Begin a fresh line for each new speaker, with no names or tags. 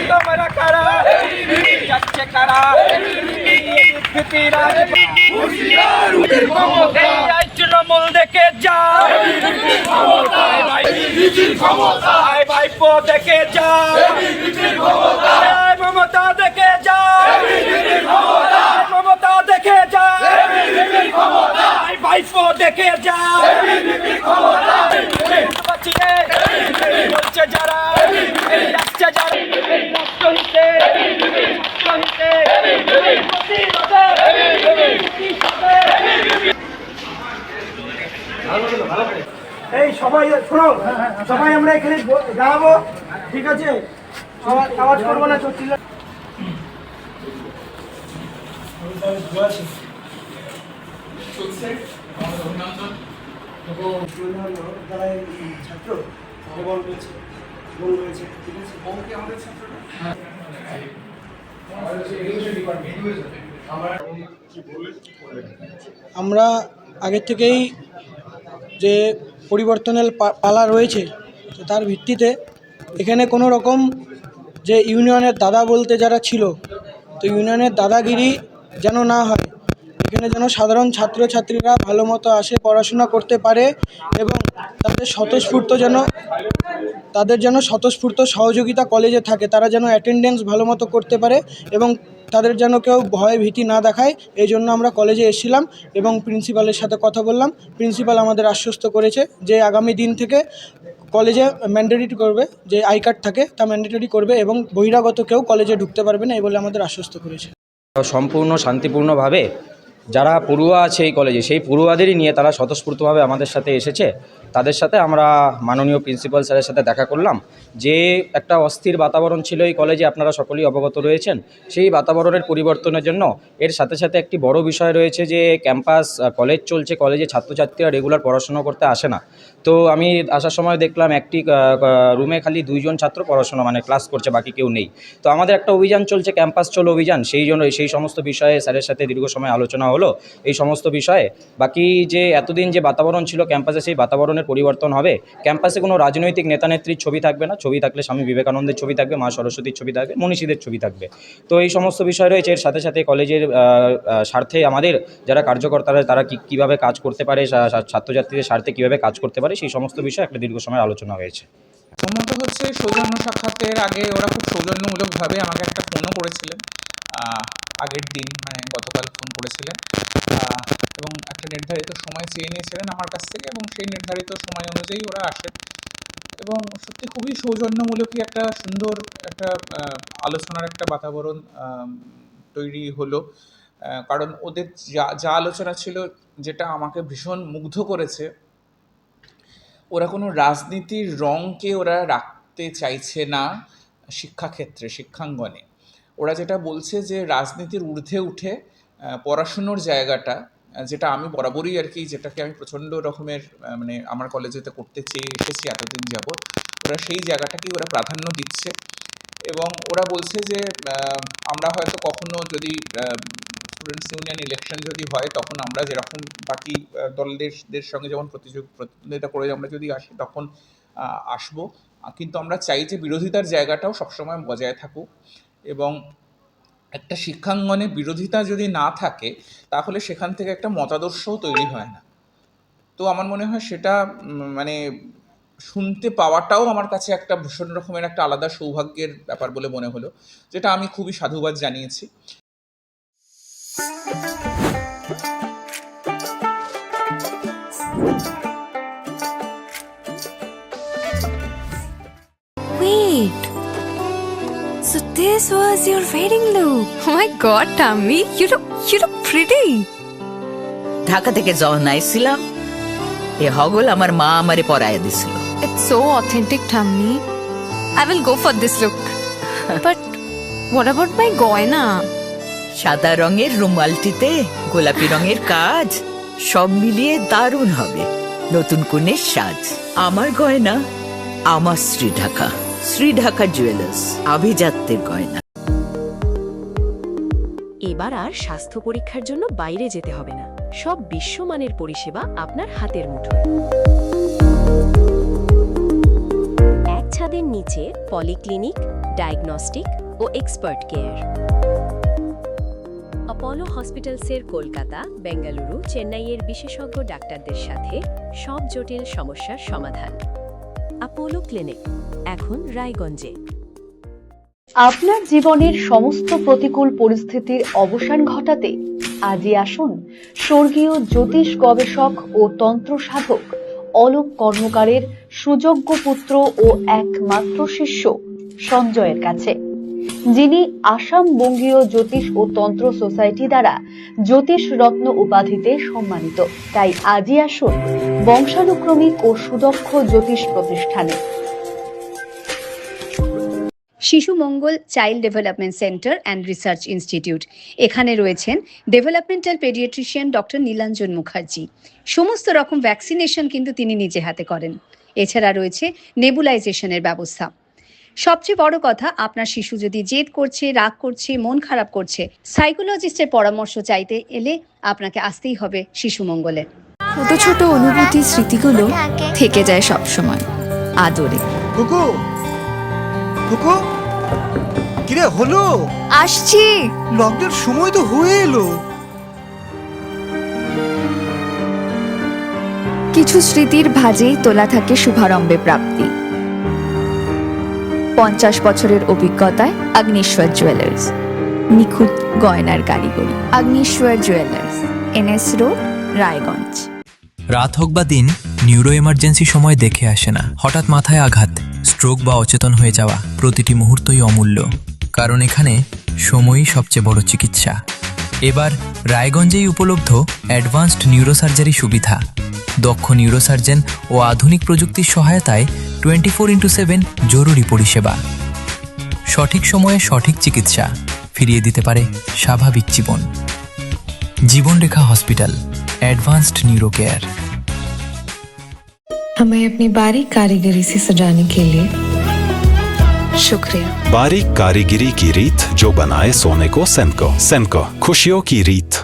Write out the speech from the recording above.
তোমরা কারা যাচ্ছে কারা তৃণমূল দেখে যা ভাইপো দেখে যা মমতা দেখে যা মমতা দেখে যা ভাইপো দেখে যা বলছে যারা রাষ্ট্র যারা
এই সবাই শোনো, সবাই আমরা এখানে দাঁড়াবো, ঠিক আছে? আওয়াজ করবো না, চলছিল ছাত্র ঠিক আছে। আমরা আগের থেকেই যে পরিবর্তনের পালা রয়েছে তার ভিত্তিতে এখানে কোনো রকম যে ইউনিয়নের দাদা বলতে যারা ছিল, তো ইউনিয়নের দাদাগিরি যেন না হয়, এখানে যেন সাধারণ ছাত্রছাত্রীরা ভালো মতো আসে, পড়াশোনা করতে পারে এবং তাদের যেন স্বতঃস্ফূর্ত সহযোগিতা কলেজে থাকে, তারা যেন অ্যাটেন্ডেন্স ভালো মতো করতে পারে এবং তাদের যেন কেউ ভয় ভীতি না দেখায়। এই জন্য আমরা কলেজে এসেছিলাম এবং প্রিন্সিপালের সাথে কথা বললাম। প্রিন্সিপাল আমাদের আশ্বস্ত করেছে যে আগামী দিন থেকে কলেজে ম্যান্ডেটরি করবে, যে আই কার্ড থাকে তা ম্যান্ডেটরি করবে এবং বহিরাগত কেউ কলেজে ঢুকতে পারবে না, এই বলে আমাদের আশ্বস্ত করেছে।
সম্পূর্ণ শান্তিপূর্ণভাবে যারা পড়ুয়া আছে এই কলেজে, সেই পড়ুয়াদেরই নিয়ে তারা স্বতঃস্ফূর্তভাবে আমাদের সাথে এসেছে। তাদের সাথে আমরা মাননীয় প্রিন্সিপাল স্যারের সাথে দেখা করলাম। যে একটা অস্থির বাতাবরণ ছিল এই কলেজে, আপনারা সকলেই অবগত রয়েছেন, সেই বাতাবরণের পরিবর্তনের জন্য এর সাথে সাথে একটি বড় বিষয় রয়েছে যে ক্যাম্পাস কলেজ চলছে, কলেজে ছাত্রছাত্রীরা রেগুলার পড়াশোনা করতে আসে না। তো আমি আসার সময় দেখলাম একটি রুমে খালি 2 জন ছাত্র পড়াশোনা মানে ক্লাস করছে, বাকি কেউ নেই। তো আমাদের একটা অভিযান চলছে, ক্যাম্পাস চলো অভিযান, সেই সমস্ত বিষয়ে স্যারের সাথে দীর্ঘ সময় আলোচনা হলো এই সমস্ত বিষয়ে। বাকি যে এতদিন যে বাতাবরণ ছিল ক্যাম্পাসে, সেই বাতাবরণের পরিবর্তন হবে। ক্যাম্পাসে কোনো রাজনৈতিক নেতানেত্রীর ছবি থাকবে না, ছবি থাকলে স্বামী বিবেকানন্দের ছবি থাকবে, মা সরস্বতীর ছবি থাকবে, মনীষীদের ছবি থাকবে। তো এই সমস্ত বিষয় রয়েছে। এর সাথে সাথে কলেজের স্বার্থে আমাদের যারা কার্যকর্তারা তারা কীভাবে কাজ করতে পারে, ছাত্রছাত্রীদের স্বার্থে কীভাবে কাজ করতে পারে, সেই সমস্ত বিষয়ে একটা দীর্ঘ সময় আলোচনা হয়েছে।
প্রথমত হচ্ছে সৌজন্য সাক্ষাতের আগে ওরা খুব সৌজন্যমূলকভাবে আমাকে একটা ফোনও করেছিলেন, আগের দিন মানে গতকাল ফোন করেছিলেন এবং একটা নির্ধারিত সময় চেয়ে নিয়েছিলেন আমার কাছ থেকে এবং সেই নির্ধারিত সময় অনুযায়ী ওরা আসেন এবং সত্যি খুবই সৌজন্যমূলকই একটা সুন্দর একটা আলোচনার একটা বাতাবরণ তৈরি হলো। কারণ ওদের যা আলোচনা ছিল, যেটা আমাকে ভীষণ মুগ্ধ করেছে, ওরা কোনো রাজনীতির রঙকে ওরা রাখতে চাইছে না শিক্ষাক্ষেত্রে, শিক্ষাঙ্গনে। ওরা যেটা বলছে যে রাজনীতির ঊর্ধ্বে উঠে পড়াশুনোর জায়গাটা, যেটা আমি বরাবরই আর কি, যেটাকে আমি প্রচণ্ড রকমের মানে আমার কলেজেতে করতে চেয়ে এসেছি এতদিন যাবৎ, ওরা সেই জায়গাটাকেই ওরা প্রাধান্য দিচ্ছে এবং ওরা বলছে যে আমরা হয়তো কখনো যদি স্টুডেন্টস ইউনিয়ন ইলেকশন যদি হয়, তখন আমরা যেরকম বাকি দলদের সঙ্গে যেমন প্রতিদ্বন্দ্বিতা করে আমরা যদি আসি তখন আসবো, কিন্তু আমরা চাই যে বিরোধিতার জায়গাটাও সবসময় বজায় থাকুক এবং একটা শিক্ষাঙ্গনে বিরোধিতা যদি না থাকে তাহলে সেখান থেকে একটা মতাদর্শও তৈরি হয় না। তো আমার মনে হয় সেটা মানে শুনতে পাওয়াটাও আমার কাছে একটা ভীষণ রকমের একটা আলাদা সৌভাগ্যের ব্যাপার বলে মনে হলো, যেটা আমি খুবই সাধুবাদ জানিয়েছি।
Wait. So this was your wedding look. Oh my god, Tammy, you look pretty.
Dhaka থেকে যখন আইছিলাম এ হগল আমার মা আমারে পরায় দিছিল।
It's so authentic, Tammy. I will go for this look. But what about my goina?
সাদা রঙের রুমালটিতে গোলাপি রঙের কাজ, সব মিলিয়ে দারুণ হবে নতুন কনের সাজ। আমার গয়না আমার শ্রীঢাকা জুয়েলার্স, আভিজাত্যের গয়না।
এবার আর স্বাস্থ্য পরীক্ষার জন্য বাইরে যেতে হবে না, সব বিশ্বমানের পরিষেবা আপনার হাতের মুঠোয়। এক ছাদের নিচে পলিক্লিনিক, ডায়াগনস্টিক ও এক্সপার্ট কেয়ার। অপোলো হসপিটালসের কলকাতা, বেঙ্গালুরু, চেন্নাইয়ের বিশেষজ্ঞ ডাক্তারদের সাথে সব জটিল সমস্যার সমাধান। অপোলো ক্লিনিক এখন রায়গঞ্জে।
আপনার জীবনের সমস্ত প্রতিকূল পরিস্থিতির অবসান ঘটাতে আজই আসুন স্বর্গীয় জ্যোতিষ গবেষক ও তন্ত্র সাধক অলোক কর্মকারের সুযোগ্য পুত্র ও একমাত্র শিষ্য সঞ্জয়ের কাছে, যিনি আসাম বঙ্গীয় জ্যোতিষ ও তন্ত্র সোসাইটি দ্বারা জ্যোতিষ রত্ন উপাধিতে সম্মানিত। তাই আজই আসুন বংশানুক্রমিক ও সুদক্ষ জ্যোতিষ প্রতিষ্ঠানে। Shishu Mangal child development centre and research institute. এখানে রয়েছেন developmental paediatrician doctor Nilanjan Mukherjee. সমস্ত রকম ভ্যাকসিনেশন কিন্তু তিনি নিজে হাতে করেন। এছাড়া রয়েছে নেবুলাইজেশনের ব্যবস্থা। সবচেয়ে বড় কথা, আপনার শিশু যদি জেদ করছে, রাগ করছে, মন খারাপ করছে, সাইকোলজিস্টের পরামর্শ চাইতে এলে আপনাকে আসতেই হবে শিশু মঙ্গলে।
ছোট ছোট অনুভূতি, স্মৃতিগুলো থেকে যায় সবসময় আদরে।
কুকু কুকু, কিরে হলো?
আসছি।
লকডাউন সময় তো হয়ে এলো।
কিছু স্মৃতির ভাজেই তোলা থাকে শুভারম্ভে প্রাপ্তি। 50 বছরের অভিজ্ঞতায় আগ্নেশ্বর জুয়েলার্স, নিখুঁত গয়নার কারিগরি। Agneshwar jewellers, NS road, Raiganj.
রাত হোক বা দিন, নিউরো এমার্জেন্সি সময় দেখে আসে না। হঠাৎ মাথায় আঘাত, স্ট্রোক বা অচেতন হয়ে যাওয়া, প্রতিটি মুহূর্তই অমূল্য, কারণ এখানে সময়ই সবচেয়ে বড় চিকিৎসা। এবার রায়গঞ্জেই উপলব্ধ অ্যাডভান্সড নিউরোসার্জারি সুবিধা। দক্ষ নিউরোসার্জন ও আধুনিক প্রযুক্তির সহায়তায় 24x7 জরুরি পরিষেবা। সঠিক সময়ে সঠিক চিকিৎসা ফিরিয়ে দিতে পারে স্বাভাবিক জীবন। জীবনরেখা হসপিটাল, एडवांस्ड न्यूरो केयर।
हमें अपनी बारीक कारीगरी से सजाने के लिए शुक्रिया।
बारीक कारीगरी की रीत जो बनाए सोने को सेनको। सेनको, खुशियों की रीत।